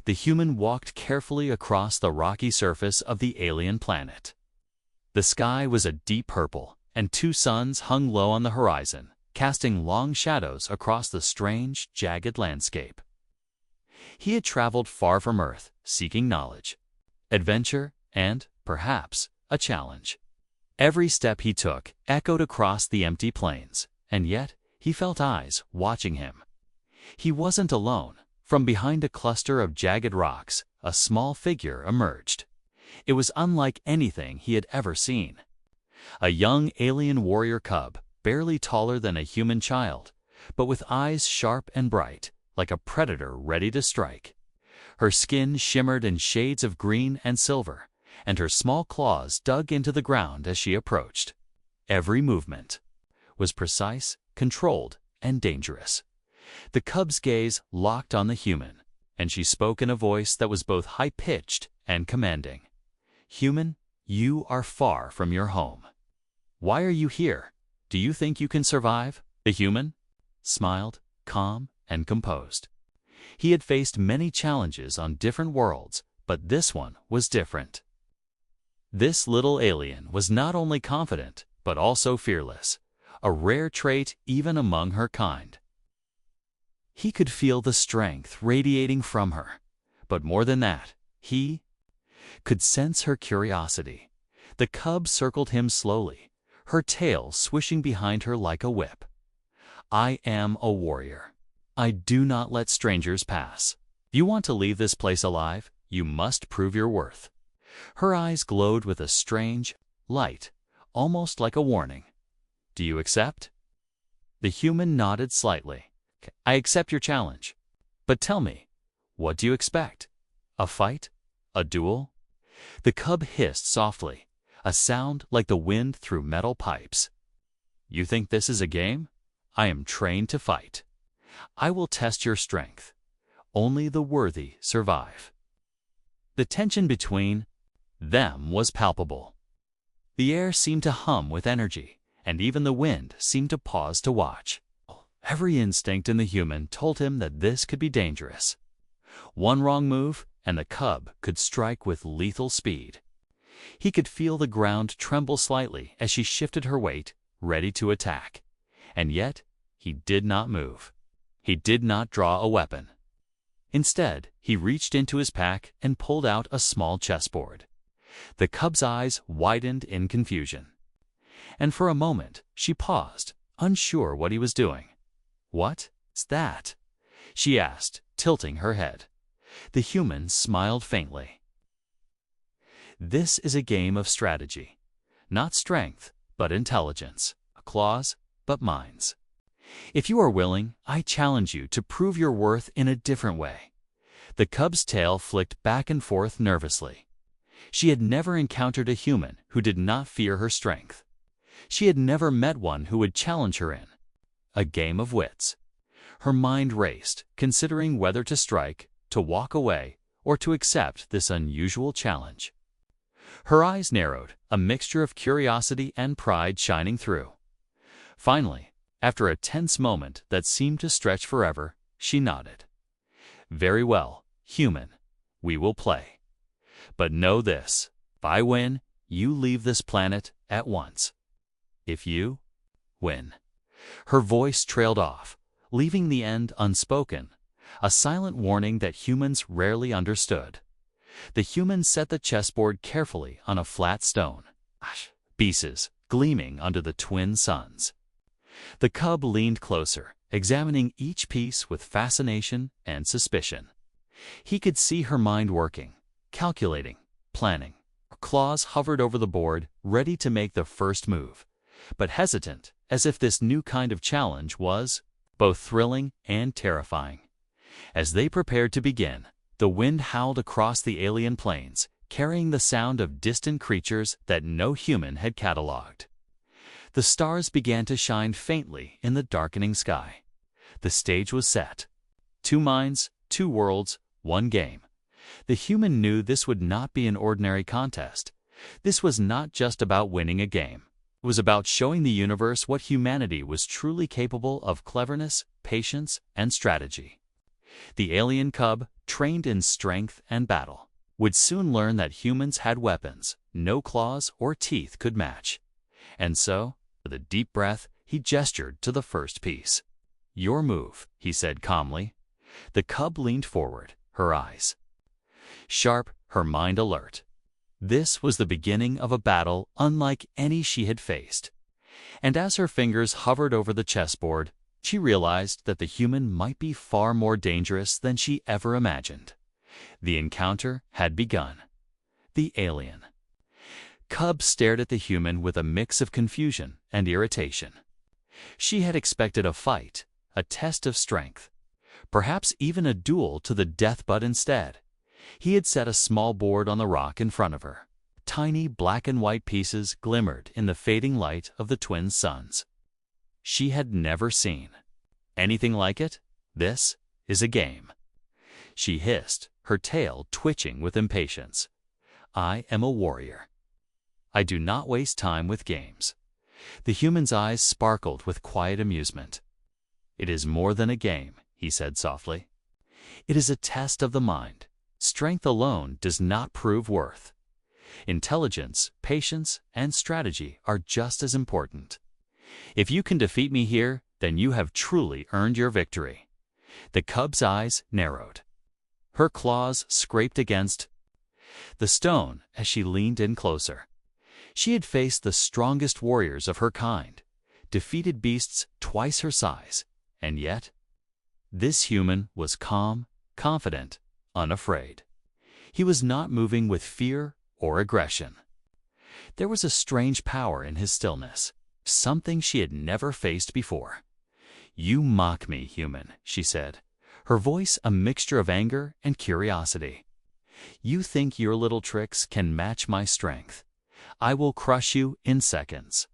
The human walked carefully across the rocky surface of the alien planet. The sky was a deep purple, and two suns hung low on the horizon, casting long shadows across the strange, jagged landscape. He had traveled far from Earth, seeking knowledge, adventure, and, perhaps, a challenge. Every step he took echoed across the empty plains, and yet he felt eyes watching him. He wasn't alone. From behind a cluster of jagged rocks, a small figure emerged. It was unlike anything he had ever seen. A young alien warrior cub, barely taller than a human child, but with eyes sharp and bright, like a predator ready to strike. Her skin shimmered in shades of green and silver, and her small claws dug into the ground as she approached. Every movement was precise, controlled, and dangerous. The cub's gaze locked on the human, and she spoke in a voice that was both high-pitched and commanding. "Human, you are far from your home. Why are you here? Do you think you can survive?" The human smiled, calm and composed. He had faced many challenges on different worlds, but this one was different. This little alien was not only confident, but also fearless, a rare trait even among her kind. He could feel the strength radiating from her, but more than that, he could sense her curiosity. The cub circled him slowly, her tail swishing behind her like a whip. "I am a warrior. I do not let strangers pass. If you want to leave this place alive, you must prove your worth." Her eyes glowed with a strange light, almost like a warning. "Do you accept?" The human nodded slightly. "I accept your challenge. But tell me, what do you expect? A fight? A duel?" The cub hissed softly, a sound like the wind through metal pipes. "You think this is a game? I am trained to fight. I will test your strength. Only the worthy survive." The tension between them was palpable. The air seemed to hum with energy, and even the wind seemed to pause to watch. Every instinct in the human told him that this could be dangerous. One wrong move, and the cub could strike with lethal speed. He could feel the ground tremble slightly as she shifted her weight, ready to attack. And yet, he did not move. He did not draw a weapon. Instead, he reached into his pack and pulled out a small chessboard. The cub's eyes widened in confusion. And for a moment, she paused, unsure what he was doing. "What's that?" she asked, tilting her head. The human smiled faintly. "This is a game of strategy. Not strength, but intelligence. Claws, but minds. If you are willing, I challenge you to prove your worth in a different way." The cub's tail flicked back and forth nervously. She had never encountered a human who did not fear her strength. She had never met one who would challenge her in a game of wits. Her mind raced, considering whether to strike, to walk away, or to accept this unusual challenge. Her eyes narrowed, a mixture of curiosity and pride shining through. Finally, after a tense moment that seemed to stretch forever, she nodded. "Very well, human. We will play. But know this: if I win, you leave this planet at once. If you win." Her voice trailed off, leaving the end unspoken, a silent warning that humans rarely understood. The human set the chessboard carefully on a flat stone, pieces gleaming under the twin suns. The cub leaned closer, examining each piece with fascination and suspicion. He could see her mind working, calculating, planning. Her claws hovered over the board, ready to make the first move, but hesitant, as if this new kind of challenge was both thrilling and terrifying. As they prepared to begin, the wind howled across the alien plains, carrying the sound of distant creatures that no human had catalogued. The stars began to shine faintly in the darkening sky. The stage was set. 2 minds, 2 worlds, 1 game. The human knew this would not be an ordinary contest. This was not just about winning a game. It was about showing the universe what humanity was truly capable of: cleverness, patience, and strategy. The alien cub, trained in strength and battle, would soon learn that humans had weapons no claws or teeth could match. And so, with a deep breath, he gestured to the first piece. "Your move," he said calmly. The cub leaned forward, her eyes sharp, her mind alert. This was the beginning of a battle unlike any she had faced. And as her fingers hovered over the chessboard, she realized that the human might be far more dangerous than she ever imagined. The encounter had begun. The alien. Cub stared at the human with a mix of confusion and irritation. She had expected a fight, a test of strength, perhaps even a duel to the death, but instead, he had set a small board on the rock in front of her. Tiny black and white pieces glimmered in the fading light of the twin suns. She had never seen anything like it. "This is a game," she hissed, her tail twitching with impatience. "I am a warrior. I do not waste time with games." The human's eyes sparkled with quiet amusement. "It is more than a game," he said softly. "It is a test of the mind. Strength alone does not prove worth. Intelligence, patience, and strategy are just as important. If you can defeat me here, then you have truly earned your victory." The cub's eyes narrowed. Her claws scraped against the stone as she leaned in closer. She had faced the strongest warriors of her kind, defeated beasts twice her size, and yet this human was calm, confident, unafraid. He was not moving with fear or aggression. There was a strange power in his stillness, something she had never faced before. "You mock me, human," she said, her voice a mixture of anger and curiosity. "You think your little tricks can match my strength. I will crush you in seconds."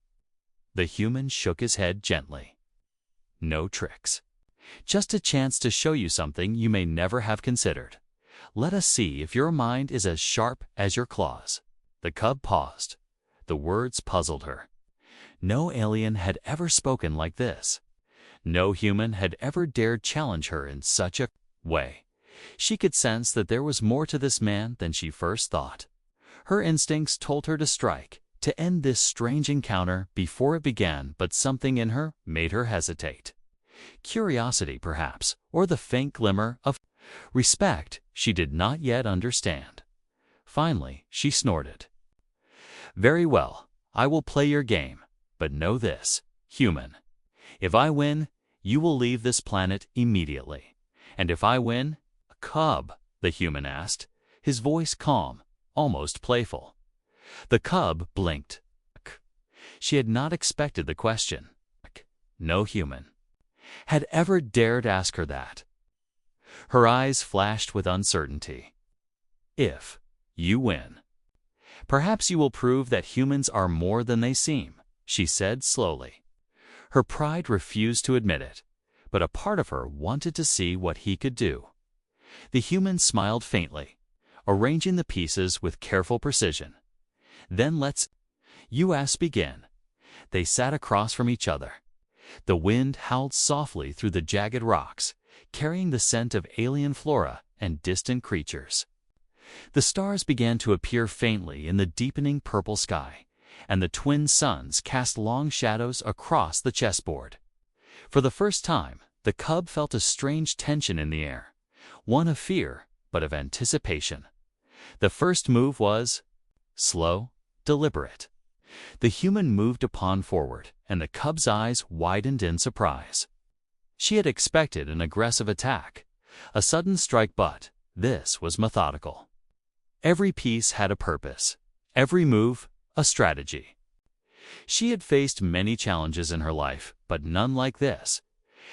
The human shook his head gently. "No tricks. Just a chance to show you something you may never have considered. Let us see if your mind is as sharp as your claws." The cub paused. The words puzzled her. No alien had ever spoken like this. No human had ever dared challenge her in such a way. She could sense that there was more to this man than she first thought. Her instincts told her to strike, to end this strange encounter before it began, but something in her made her hesitate. Curiosity, perhaps, or the faint glimmer of respect she did not yet understand. Finally, she snorted. "Very well, I will play your game, but know this, human. If I win, you will leave this planet immediately. And if I win—" "Cub?" the human asked, his voice calm, almost playful. The cub blinked. She had not expected the question. No human had ever dared ask her that. Her eyes flashed with uncertainty. "If you win, perhaps you will prove that humans are more than they seem," she said slowly. Her pride refused to admit it, but a part of her wanted to see what he could do. The human smiled faintly, arranging the pieces with careful precision. "Then you begin." They sat across from each other. The wind howled softly through the jagged rocks, carrying the scent of alien flora and distant creatures. The stars began to appear faintly in the deepening purple sky, and the twin suns cast long shadows across the chessboard. For the first time, the cub felt a strange tension in the air, one of fear, but of anticipation. The first move was slow, deliberate. The human moved a pawn forward, and the cub's eyes widened in surprise. She had expected an aggressive attack, a sudden strike, but this was methodical. Every piece had a purpose, every move a strategy. She had faced many challenges in her life, but none like this.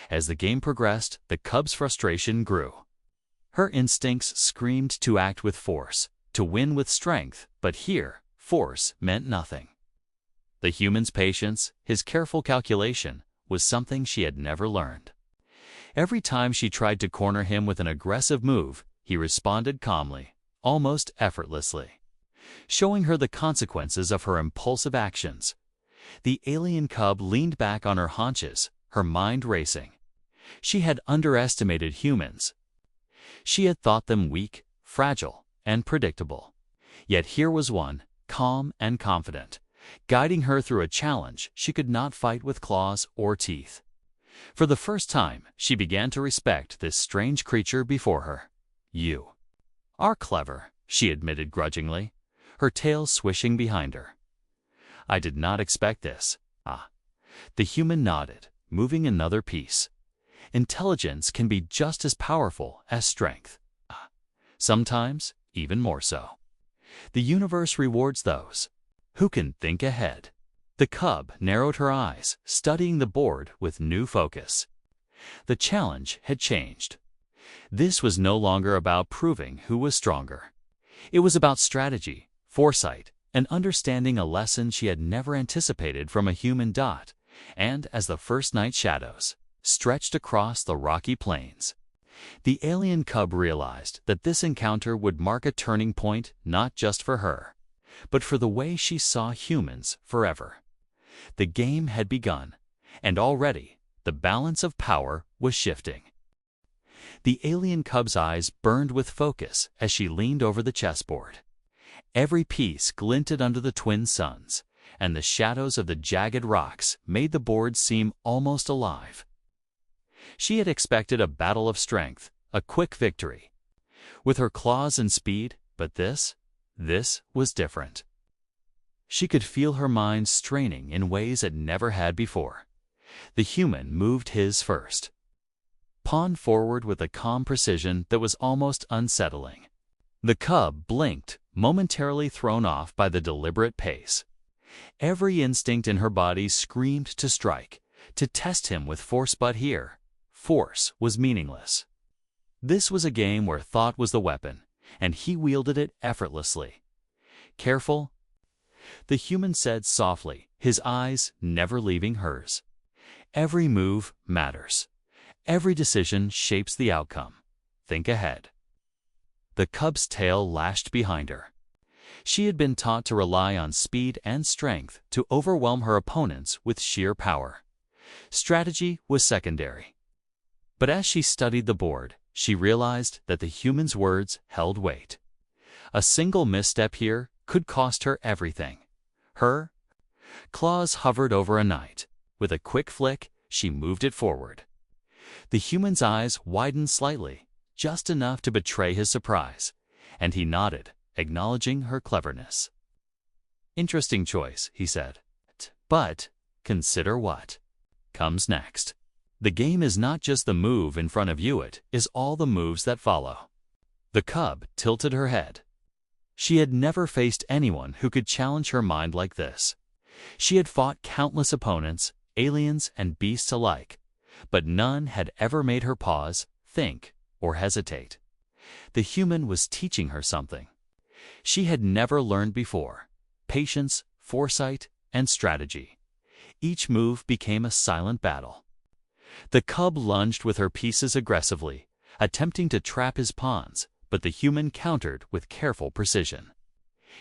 As the game progressed, the cub's frustration grew. Her instincts screamed to act with force, to win with strength, but here, force meant nothing. The human's patience, his careful calculation, was something she had never learned. Every time she tried to corner him with an aggressive move, he responded calmly, almost effortlessly, showing her the consequences of her impulsive actions. The alien cub leaned back on her haunches, her mind racing. She had underestimated humans. She had thought them weak, fragile, and predictable. Yet here was one, calm and confident, guiding her through a challenge she could not fight with claws or teeth. For the first time, she began to respect this strange creature before her. "You are clever," she admitted grudgingly, her tail swishing behind her. "I did not expect this." "Ah." The human nodded, moving another piece. "Intelligence can be just as powerful as strength. Sometimes even more so. The universe rewards those who can think ahead." The cub narrowed her eyes, studying the board with new focus. The challenge had changed. This was no longer about proving who was stronger. It was about strategy, foresight, and understanding a lesson she had never anticipated from a human dot. And as the first night shadows stretched across the rocky plains, the alien cub realized that this encounter would mark a turning point not just for her, but for the way she saw humans forever. The game had begun, and already the balance of power was shifting. The alien cub's eyes burned with focus as she leaned over the chessboard. Every piece glinted under the twin suns, and the shadows of the jagged rocks made the board seem almost alive. She had expected a battle of strength, a quick victory, with her claws and speed, but this was different. She could feel her mind straining in ways it never had before. The human moved his first, pawn forward with a calm precision that was almost unsettling. The cub blinked, momentarily thrown off by the deliberate pace. Every instinct in her body screamed to strike, to test him with force, but here, force was meaningless. This was a game where thought was the weapon, and he wielded it effortlessly. "Careful," the human said softly, his eyes never leaving hers. "Every move matters. Every decision shapes the outcome. Think ahead." The cub's tail lashed behind her. She had been taught to rely on speed and strength to overwhelm her opponents with sheer power. Strategy was secondary. But as she studied the board, she realized that the human's words held weight. A single misstep here could cost her everything. Her claws hovered over a knight. With a quick flick, she moved it forward. The human's eyes widened slightly, just enough to betray his surprise, and he nodded, acknowledging her cleverness. "Interesting choice," he said. "But consider what comes next. The game is not just the move in front of you, it is all the moves that follow." The cub tilted her head. She had never faced anyone who could challenge her mind like this. She had fought countless opponents, aliens and beasts alike, but none had ever made her pause, think, or hesitate. The human was teaching her something she had never learned before: patience, foresight, and strategy. Each move became a silent battle. The cub lunged with her pieces aggressively, attempting to trap his pawns, but the human countered with careful precision.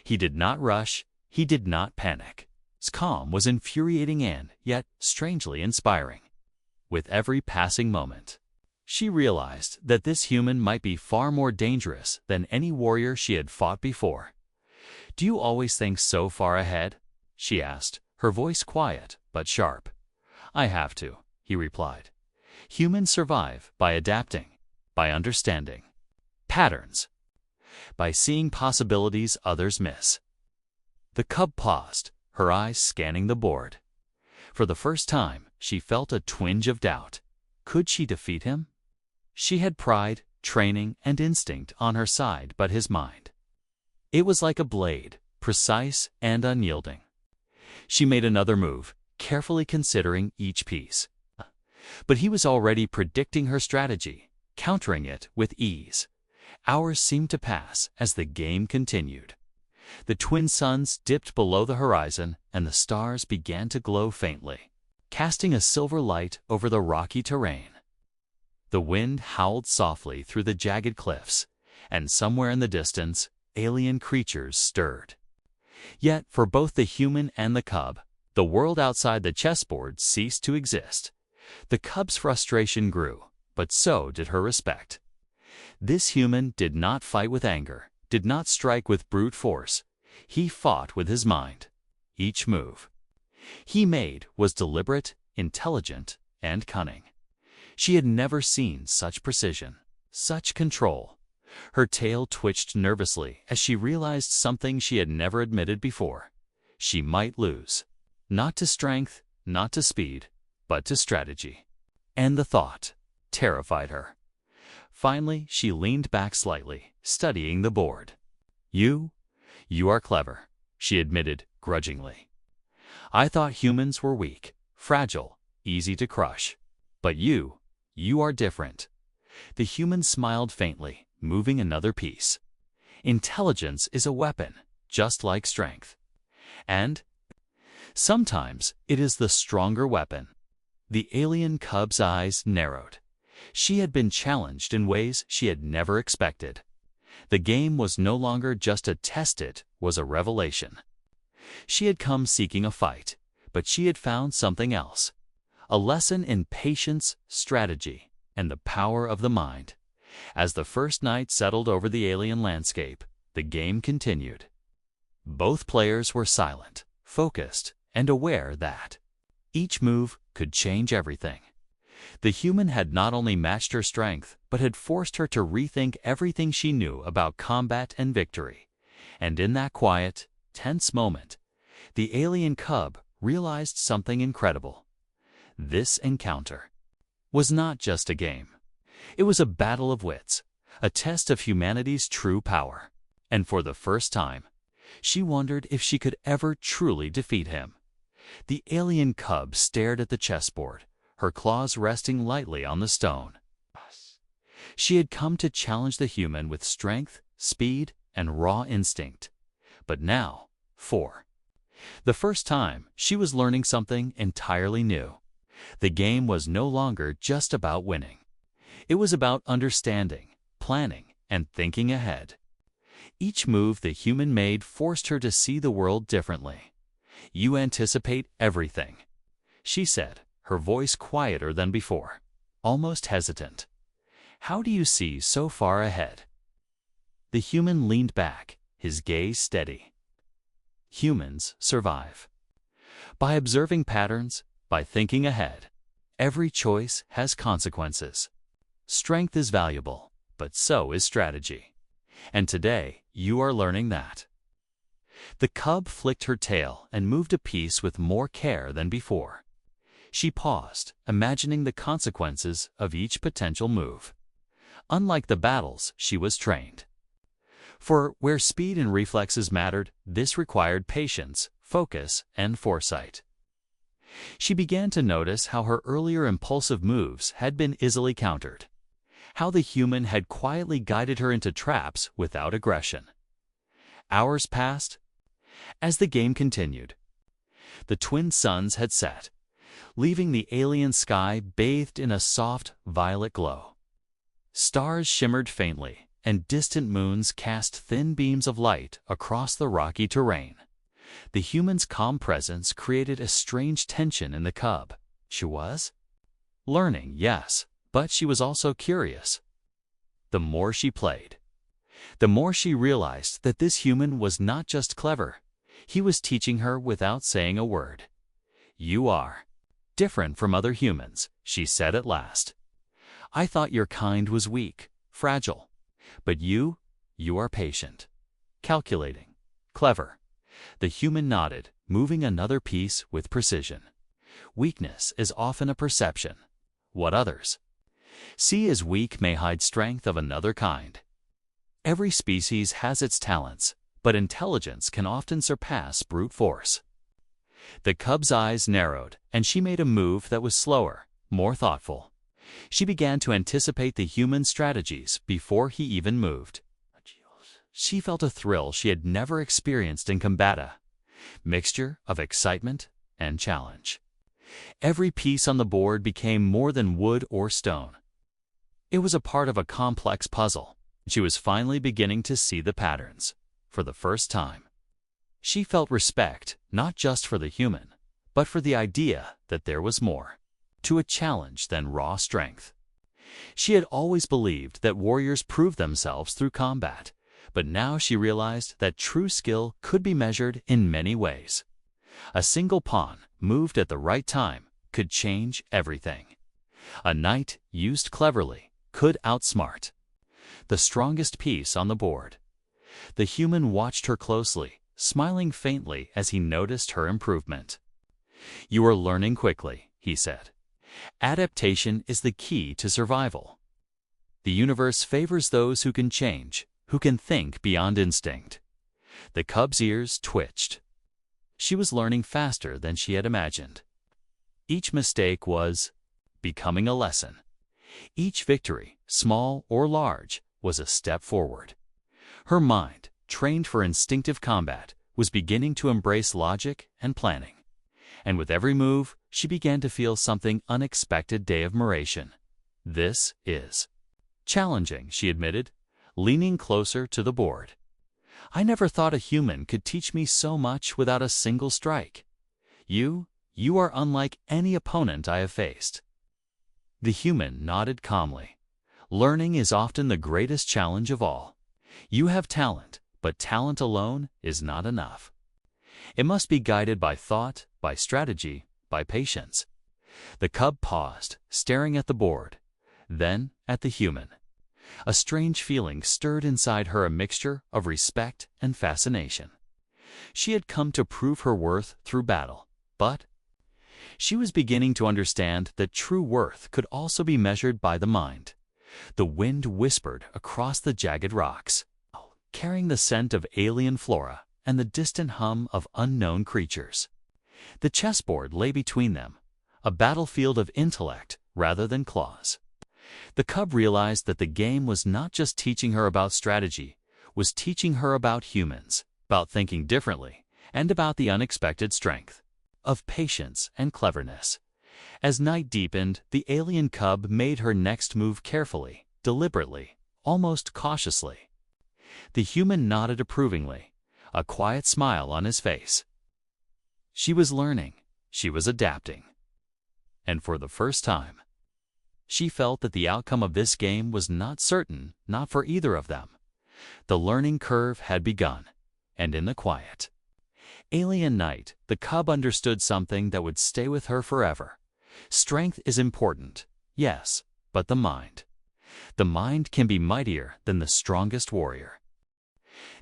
He did not rush, he did not panic. His calm was infuriating and, yet, strangely inspiring. With every passing moment, she realized that this human might be far more dangerous than any warrior she had fought before. "Do you always think so far ahead?" she asked, her voice quiet but sharp. "I have to," he replied. "Humans survive by adapting, by understanding patterns, by seeing possibilities others miss." The cub paused, her eyes scanning the board. For the first time, she felt a twinge of doubt. Could she defeat him? She had pride, training, and instinct on her side, but his mind, it was like a blade, precise and unyielding. She made another move, carefully considering each piece. But he was already predicting her strategy, countering it with ease. Hours seemed to pass as the game continued. The twin suns dipped below the horizon, and the stars began to glow faintly, casting a silver light over the rocky terrain. The wind howled softly through the jagged cliffs, and somewhere in the distance, alien creatures stirred. Yet, for both the human and the cub, the world outside the chessboard ceased to exist. The cub's frustration grew, but so did her respect. This human did not fight with anger, did not strike with brute force. He fought with his mind. Each move he made was deliberate, intelligent, and cunning. She had never seen such precision, such control. Her tail twitched nervously as she realized something she had never admitted before. She might lose. Not to strength, not to speed, but to strategy. And the thought terrified her. Finally, she leaned back slightly, studying the board. You are clever," she admitted grudgingly. "I thought humans were weak, fragile, easy to crush. But you are different." The human smiled faintly, moving another piece. "Intelligence is a weapon, just like strength. And sometimes it is the stronger weapon." The alien cub's eyes narrowed. She had been challenged in ways she had never expected. The game was no longer just a test, it was a revelation. She had come seeking a fight, but she had found something else. A lesson in patience, strategy, and the power of the mind. As the first night settled over the alien landscape, the game continued. Both players were silent, focused, and aware that each move could change everything. The human had not only matched her strength, but had forced her to rethink everything she knew about combat and victory. And in that quiet, tense moment, the alien cub realized something incredible. This encounter was not just a game. It was a battle of wits, a test of humanity's true power. And for the first time, she wondered if she could ever truly defeat him. The alien cub stared at the chessboard, her claws resting lightly on the stone. She had come to challenge the human with strength, speed, and raw instinct. But now, for the first time, she was learning something entirely new. The game was no longer just about winning. It was about understanding, planning, and thinking ahead. Each move the human made forced her to see the world differently. "You anticipate everything," she said, her voice quieter than before, almost hesitant. "How do you see so far ahead?" The human leaned back, his gaze steady. "Humans survive by observing patterns, by thinking ahead. Every choice has consequences. Strength is valuable, but so is strategy. And today, you are learning that." The cub flicked her tail and moved a piece with more care than before. She paused, imagining the consequences of each potential move. Unlike the battles she was trained. For where speed and reflexes mattered, this required patience, focus, and foresight. She began to notice how her earlier impulsive moves had been easily countered. How the human had quietly guided her into traps without aggression. Hours passed. As the game continued, the twin suns had set, leaving the alien sky bathed in a soft, violet glow. Stars shimmered faintly, and distant moons cast thin beams of light across the rocky terrain. The human's calm presence created a strange tension in the cub. She was learning, yes, but she was also curious. The more she played, the more she realized that this human was not just clever. He was teaching her without saying a word. "You are different from other humans," she said at last. "I thought your kind was weak, fragile. But you are patient, calculating, clever." The human nodded, moving another piece with precision. Weakness is often a perception. What others see as weak may hide strength of another kind. Every species has its talents, but intelligence can often surpass brute force. The cub's eyes narrowed, and she made a move that was slower, more thoughtful. She began to anticipate the human's strategies before he even moved. She felt a thrill she had never experienced in combat, a mixture of excitement and challenge. Every piece on the board became more than wood or stone. It was a part of a complex puzzle. She was finally beginning to see the patterns. For the first time, she felt respect, not just for the human, but for the idea that there was more to a challenge than raw strength. She had always believed that warriors proved themselves through combat, but now she realized that true skill could be measured in many ways. A single pawn, moved at the right time, could change everything. A knight, used cleverly, could outsmart the strongest piece on the board. The human watched her closely, smiling faintly as he noticed her improvement. "You are learning quickly," he said. "Adaptation is the key to survival. The universe favors those who can change, who can think beyond instinct." The cub's ears twitched. She was learning faster than she had imagined. Each mistake was becoming a lesson. Each victory, small or large, was a step forward. Her mind, trained for instinctive combat, was beginning to embrace logic and planning. And with every move, she began to feel something unexpected day of admiration. "This is challenging," she admitted, leaning closer to the board. "I never thought a human could teach me so much without a single strike. You are unlike any opponent I have faced." The human nodded calmly. "Learning is often the greatest challenge of all. You have talent, but talent alone is not enough. It must be guided by thought, by strategy, by patience." The cub paused, staring at the board, then at the human. A strange feeling stirred inside her, a mixture of respect and fascination. She had come to prove her worth through battle, but she was beginning to understand that true worth could also be measured by the mind. The wind whispered across the jagged rocks, carrying the scent of alien flora and the distant hum of unknown creatures. The chessboard lay between them, a battlefield of intellect rather than claws. The cub realized that the game was not just teaching her about strategy, was teaching her about humans, about thinking differently, and about the unexpected strength of patience and cleverness. As night deepened, the alien cub made her next move carefully, deliberately, almost cautiously. The human nodded approvingly, a quiet smile on his face. She was learning, she was adapting. And for the first time, she felt that the outcome of this game was not certain, not for either of them. The learning curve had begun, and in the quiet, alien night, the cub understood something that would stay with her forever. Strength is important, yes, but the mind can be mightier than the strongest warrior.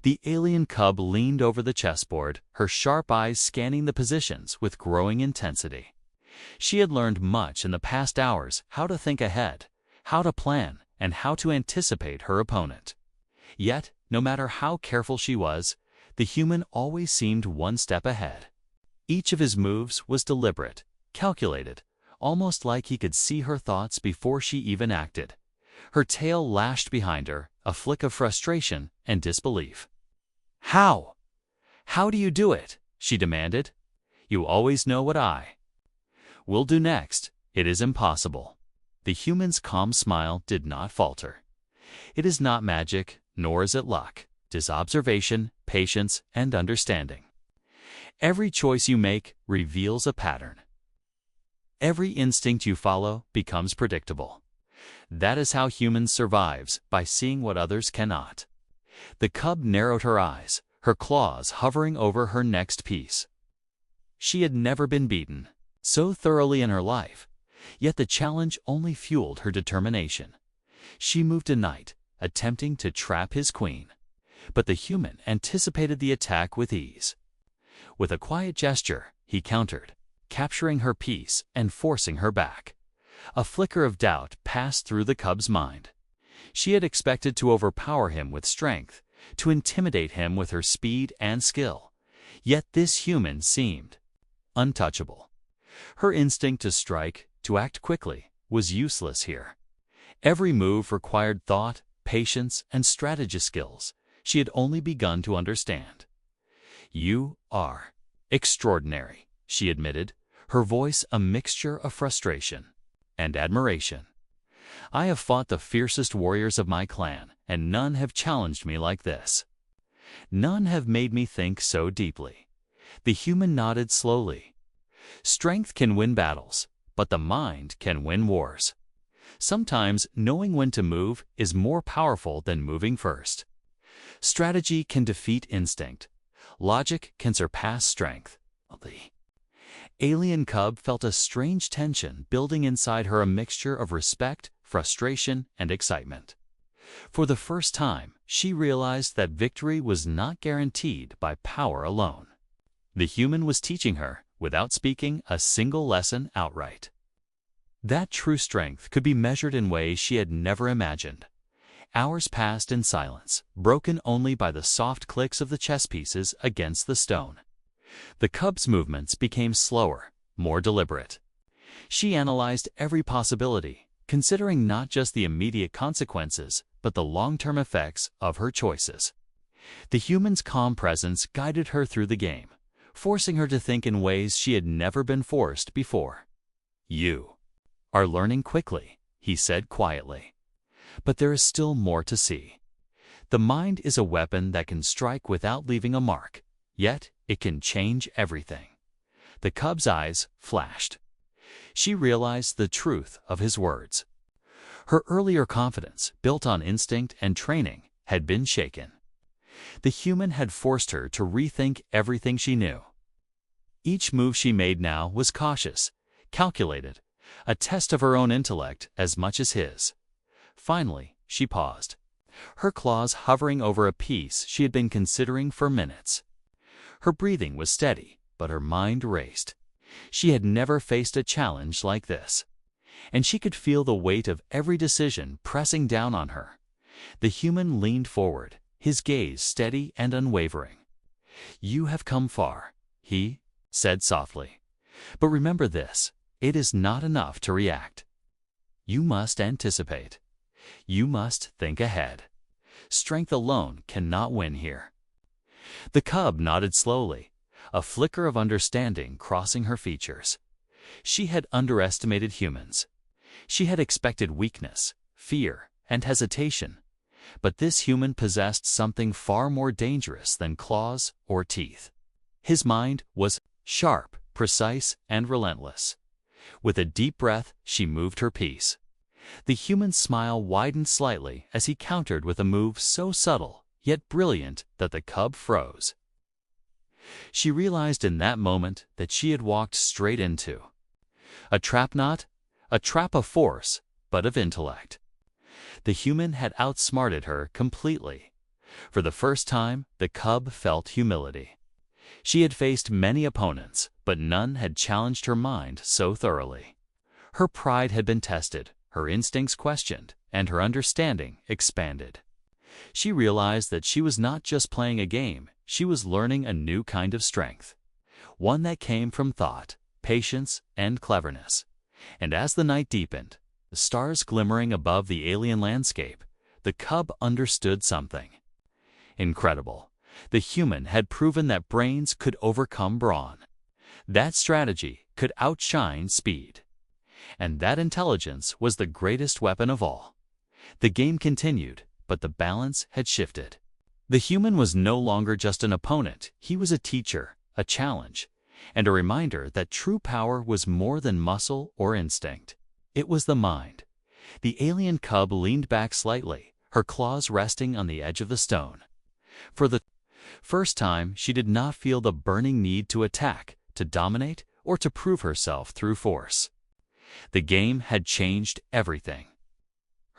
The alien cub leaned over the chessboard, her sharp eyes scanning the positions with growing intensity. She had learned much in the past hours, how to think ahead, how to plan, and how to anticipate her opponent. Yet, no matter how careful she was, the human always seemed one step ahead. Each of his moves was deliberate, calculated, almost like he could see her thoughts before she even acted. Her tail lashed behind her, a flick of frustration and disbelief. "How? How do you do it?" she demanded. "You always know what I will do next. It is impossible." The human's calm smile did not falter. "It is not magic, nor is it luck. It is observation, patience, and understanding. Every choice you make reveals a pattern. Every instinct you follow becomes predictable. That is how humans survives, by seeing what others cannot." The cub narrowed her eyes, her claws hovering over her next piece. She had never been beaten so thoroughly in her life, yet the challenge only fueled her determination. She moved a knight, attempting to trap his queen, but the human anticipated the attack with ease. With a quiet gesture, he countered, capturing her piece and forcing her back. A flicker of doubt passed through the cub's mind. She had expected to overpower him with strength, to intimidate him with her speed and skill. Yet this human seemed untouchable. Her instinct to strike, to act quickly, was useless here. Every move required thought, patience, and strategy skills she had only begun to understand. "You are extraordinary," she admitted, her voice a mixture of frustration and admiration. "I have fought the fiercest warriors of my clan, and none have challenged me like this. None have made me think so deeply." The human nodded slowly. "Strength can win battles, but the mind can win wars. Sometimes knowing when to move is more powerful than moving first. Strategy can defeat instinct. Logic can surpass strength. The alien cub felt a strange tension building inside her, a mixture of respect, frustration, and excitement. For the first time, she realized that victory was not guaranteed by power alone. The human was teaching her, without speaking a single lesson outright. That true strength could be measured in ways she had never imagined. Hours passed in silence, broken only by the soft clicks of the chess pieces against the stone. The cub's movements became slower, more deliberate. She analyzed every possibility, considering not just the immediate consequences, but the long-term effects of her choices. The human's calm presence guided her through the game, forcing her to think in ways she had never been forced before. "You are learning quickly," he said quietly. "But there is still more to see. The mind is a weapon that can strike without leaving a mark, yet it can change everything." The cub's eyes flashed. She realized the truth of his words. Her earlier confidence, built on instinct and training, had been shaken. The human had forced her to rethink everything she knew. Each move she made now was cautious, calculated, a test of her own intellect as much as his. Finally, she paused, her claws hovering over a piece she had been considering for minutes. Her breathing was steady, but her mind raced. She had never faced a challenge like this, and she could feel the weight of every decision pressing down on her. The human leaned forward, his gaze steady and unwavering. "You have come far," he said softly. "But remember this, it is not enough to react. You must anticipate. You must think ahead. Strength alone cannot win here." The cub nodded slowly, a flicker of understanding crossing her features. She had underestimated humans. She had expected weakness, fear, and hesitation. But this human possessed something far more dangerous than claws or teeth. His mind was sharp, precise, and relentless. With a deep breath, she moved her piece. The human's smile widened slightly as he countered with a move so subtle, yet brilliant, that the cub froze. She realized in that moment that she had walked straight into a trap, not a trap of force, but of intellect. The human had outsmarted her completely. For the first time, the cub felt humility. She had faced many opponents, but none had challenged her mind so thoroughly. Her pride had been tested, her instincts questioned, and her understanding expanded. She realized that she was not just playing a game, she was learning a new kind of strength, one that came from thought, patience, and cleverness. And as the night deepened, the stars glimmering above the alien landscape, the cub understood something incredible. The human had proven that brains could overcome brawn. That strategy could outshine speed. And that intelligence was the greatest weapon of all. The game continued, but the balance had shifted. The human was no longer just an opponent, he was a teacher, a challenge, and a reminder that true power was more than muscle or instinct. It was the mind. The alien cub leaned back slightly, her claws resting on the edge of the stone. For the first time, she did not feel the burning need to attack, to dominate, or to prove herself through force. The game had changed everything.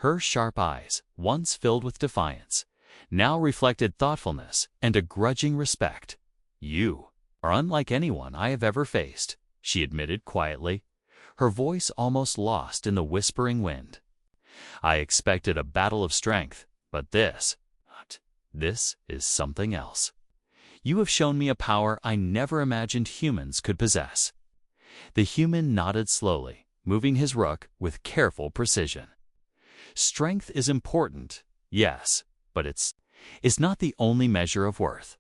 Her sharp eyes, once filled with defiance, now reflected thoughtfulness and a grudging respect. "You are unlike anyone I have ever faced," she admitted quietly, her voice almost lost in the whispering wind. "I expected a battle of strength, but this is something else. You have shown me a power I never imagined humans could possess." The human nodded slowly, moving his rook with careful precision. "Strength is important, yes, but it's not the only measure of worth.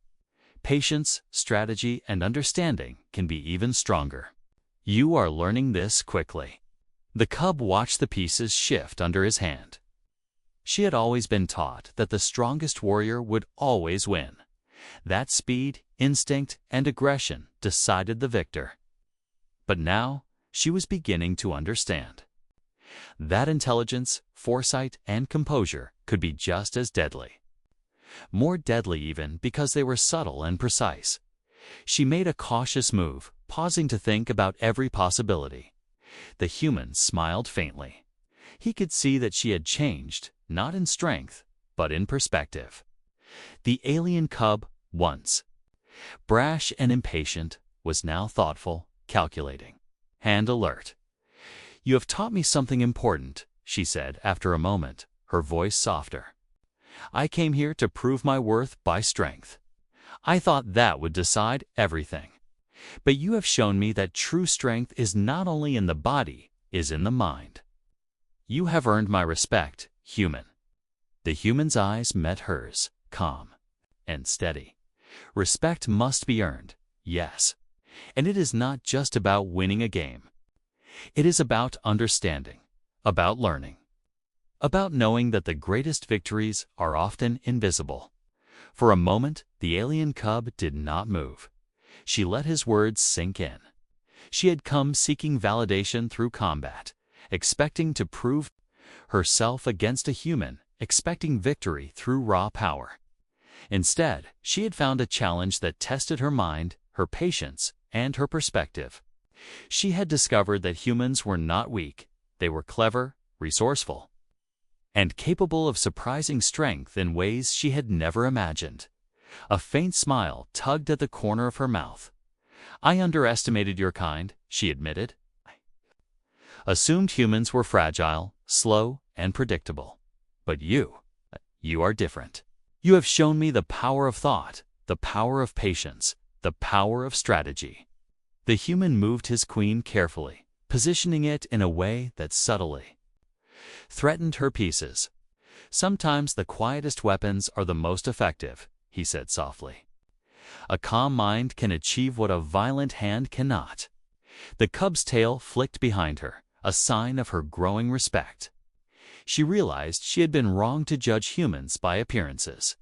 Patience, strategy, and understanding can be even stronger. You are learning this quickly." The cub watched the pieces shift under his hand. She had always been taught that the strongest warrior would always win. That speed, instinct, and aggression decided the victor. But now she was beginning to understand. That intelligence, foresight, and composure could be just as deadly. More deadly even because they were subtle and precise. She made a cautious move, pausing to think about every possibility. The human smiled faintly. He could see that she had changed, not in strength, but in perspective. The alien cub, once brash and impatient, was now thoughtful, calculating, and alert. "You have taught me something important," she said after a moment, her voice softer. "I came here to prove my worth by strength. I thought that would decide everything. But you have shown me that true strength is not only in the body, is in the mind. You have earned my respect, human." The human's eyes met hers, calm and steady. Respect must be earned, yes. And it is not just about winning a game. It is about understanding, about learning, about knowing that the greatest victories are often invisible. For a moment, the alien cub did not move. She let his words sink in. She had come seeking validation through combat, expecting to prove herself against a human, expecting victory through raw power. Instead, she had found a challenge that tested her mind, her patience, and her perspective. She had discovered that humans were not weak. They were clever, resourceful, and capable of surprising strength in ways she had never imagined. A faint smile tugged at the corner of her mouth. "I underestimated your kind," she admitted. "Assumed humans were fragile, slow, and predictable. But you are different. You have shown me the power of thought, the power of patience, the power of strategy." The human moved his queen carefully, positioning it in a way that subtly threatened her pieces. "Sometimes the quietest weapons are the most effective," he said softly. "A calm mind can achieve what a violent hand cannot." The cub's tail flicked behind her, a sign of her growing respect. She realized she had been wrong to judge humans by appearances.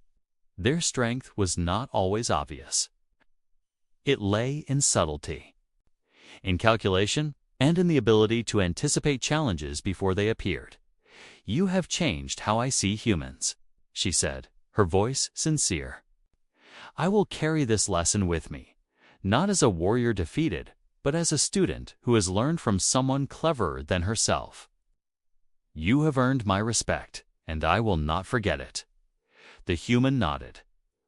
Their strength was not always obvious. It lay in subtlety, in calculation, and in the ability to anticipate challenges before they appeared. "You have changed how I see humans," she said, her voice sincere. "I will carry this lesson with me, not as a warrior defeated, but as a student who has learned from someone cleverer than herself. You have earned my respect, and I will not forget it." The human nodded.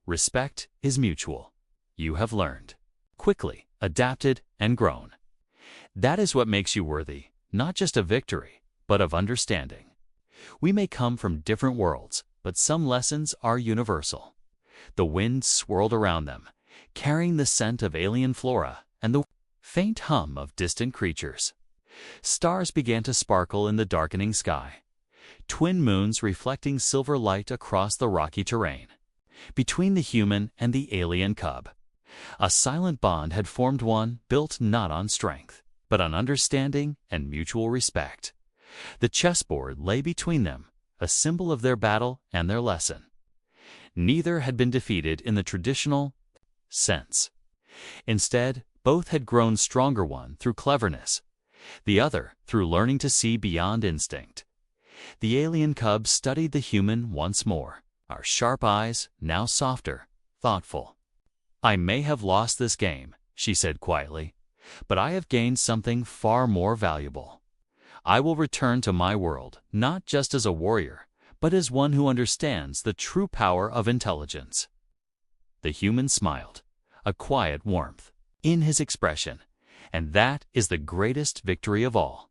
"Respect is mutual. You have learned, quickly, adapted, and grown. That is what makes you worthy, not just of victory, but of understanding. We may come from different worlds, but some lessons are universal." The wind swirled around them, carrying the scent of alien flora and the faint hum of distant creatures. Stars began to sparkle in the darkening sky, twin moons reflecting silver light across the rocky terrain. Between the human and the alien cub, a silent bond had formed, one built not on strength, but on understanding and mutual respect. The chessboard lay between them, a symbol of their battle and their lesson. Neither had been defeated in the traditional sense. Instead, both had grown stronger, one through cleverness, the other through learning to see beyond instinct. The alien cub studied the human once more, our sharp eyes now softer, thoughtful. "I may have lost this game," she said quietly, "but I have gained something far more valuable. I will return to my world, not just as a warrior, but as one who understands the true power of intelligence." The human smiled, a quiet warmth in his expression, and that is the greatest victory of all.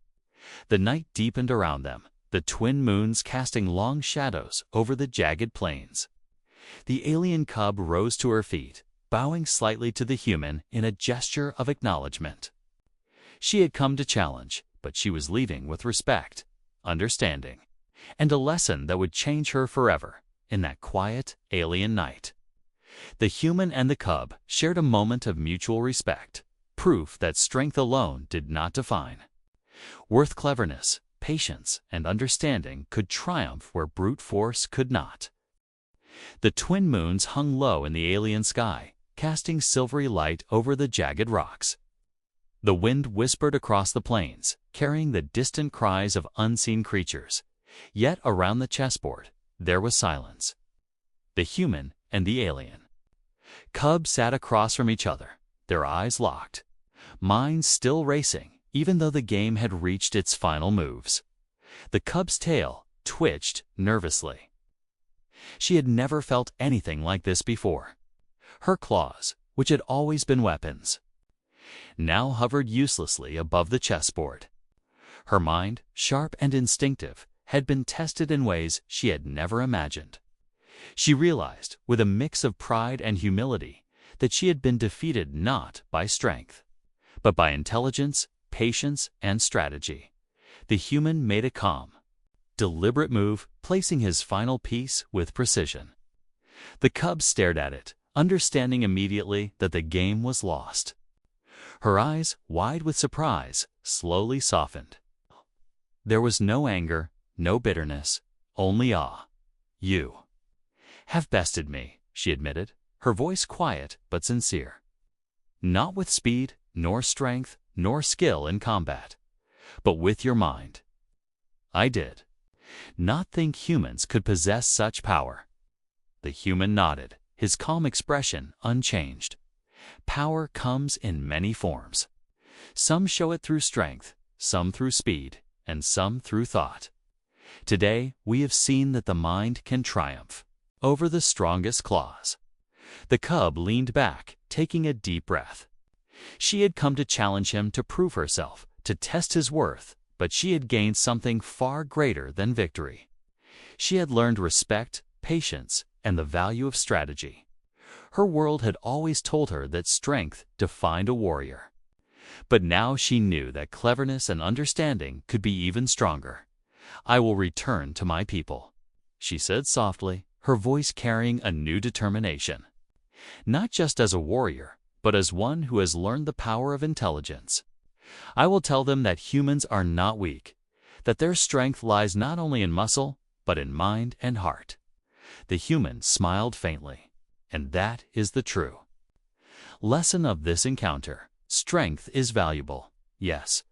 The night deepened around them, the twin moons casting long shadows over the jagged plains. The alien cub rose to her feet, bowing slightly to the human in a gesture of acknowledgement. She had come to challenge, but she was leaving with respect, understanding, and a lesson that would change her forever in that quiet alien night. The human and the cub shared a moment of mutual respect, proof that strength alone did not define. Worth, cleverness, patience, and understanding could triumph where brute force could not. The twin moons hung low in the alien sky, casting silvery light over the jagged rocks. The wind whispered across the plains, carrying the distant cries of unseen creatures. Yet around the chessboard, there was silence. The human and the alien. Cubs sat across from each other, their eyes locked, minds still racing, even though the game had reached its final moves. The cub's tail twitched nervously. She had never felt anything like this before. Her claws, which had always been weapons, now hovered uselessly above the chessboard. Her mind, sharp and instinctive, had been tested in ways she had never imagined. She realized, with a mix of pride and humility, that she had been defeated not by strength, but by intelligence, patience, and strategy. The human made a calm, deliberate move, placing his final piece with precision. The cub stared at it, understanding immediately that the game was lost. Her eyes, wide with surprise, slowly softened. There was no anger, no bitterness, only awe. "You have bested me," she admitted, her voice quiet but sincere. "Not with speed, nor strength, nor skill in combat, but with your mind." "I did not think humans could possess such power." The human nodded, his calm expression unchanged. Power comes in many forms. Some show it through strength, some through speed, and some through thought. Today, we have seen that the mind can triumph over the strongest claws. The cub leaned back, taking a deep breath. She had come to challenge him to prove herself, to test his worth, but she had gained something far greater than victory. She had learned respect, patience, and the value of strategy. Her world had always told her that strength defined a warrior. But now she knew that cleverness and understanding could be even stronger. "I will return to my people," she said softly, her voice carrying a new determination. "Not just as a warrior, but as one who has learned the power of intelligence. I will tell them that humans are not weak, that their strength lies not only in muscle, but in mind and heart." The human smiled faintly. And that is the true lesson of this encounter. Strength is valuable, yes,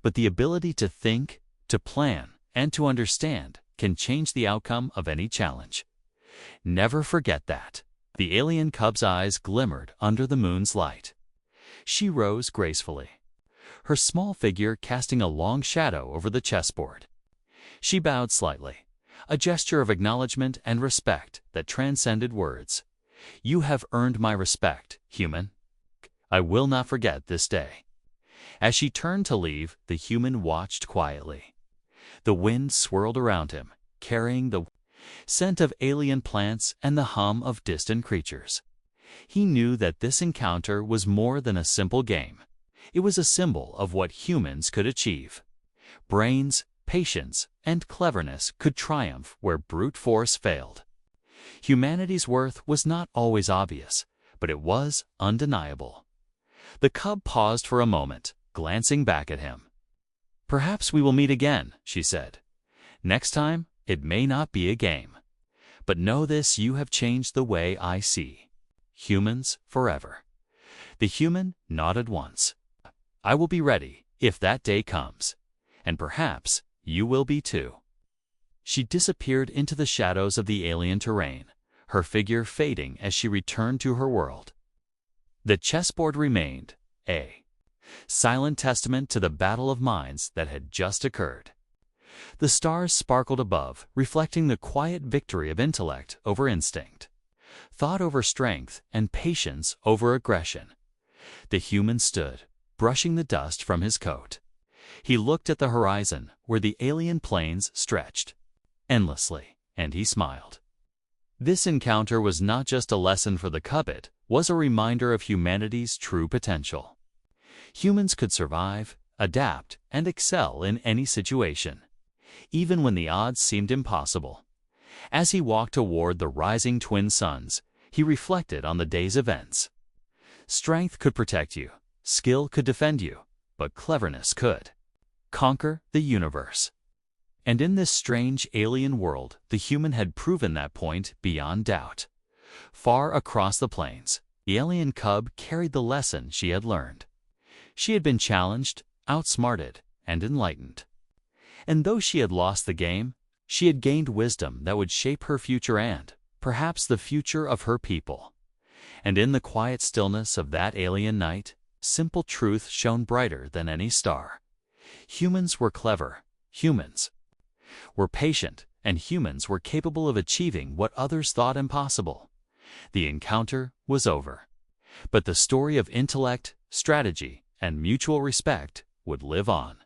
but the ability to think, to plan, and to understand can change the outcome of any challenge. Never forget that. The alien cub's eyes glimmered under the moon's light. She rose gracefully, her small figure casting a long shadow over the chessboard. She bowed slightly, a gesture of acknowledgement and respect that transcended words. "You have earned my respect, human. I will not forget this day." As she turned to leave, the human watched quietly. The wind swirled around him, carrying the scent of alien plants and the hum of distant creatures. He knew that this encounter was more than a simple game. It was a symbol of what humans could achieve. Brains, patience, and cleverness could triumph where brute force failed. Humanity's worth was not always obvious, but it was undeniable. The cub paused for a moment, glancing back at him. "Perhaps we will meet again," she said. "Next time, it may not be a game. But know this, you have changed the way I see humans forever." The human nodded once. "I will be ready if that day comes. And perhaps you will be too." She disappeared into the shadows of the alien terrain, her figure fading as she returned to her world. The chessboard remained a silent testament to the battle of minds that had just occurred. The stars sparkled above, reflecting the quiet victory of intellect over instinct, thought over strength, and patience over aggression. The human stood, brushing the dust from his coat. He looked at the horizon, where the alien plains stretched endlessly, and he smiled. This encounter was not just a lesson for the cub, it was a reminder of humanity's true potential. Humans could survive, adapt, and excel in any situation, even when the odds seemed impossible. As he walked toward the rising twin suns, he reflected on the day's events. Strength could protect you, skill could defend you, but cleverness could conquer the universe. And in this strange alien world, the human had proven that point beyond doubt. Far across the plains, the alien cub carried the lesson she had learned. She had been challenged, outsmarted, and enlightened. And though she had lost the game, she had gained wisdom that would shape her future and, perhaps, the future of her people. And in the quiet stillness of that alien night, simple truth shone brighter than any star. Humans were clever, humans were patient, and humans were capable of achieving what others thought impossible. The encounter was over. But the story of intellect, strategy, and mutual respect would live on.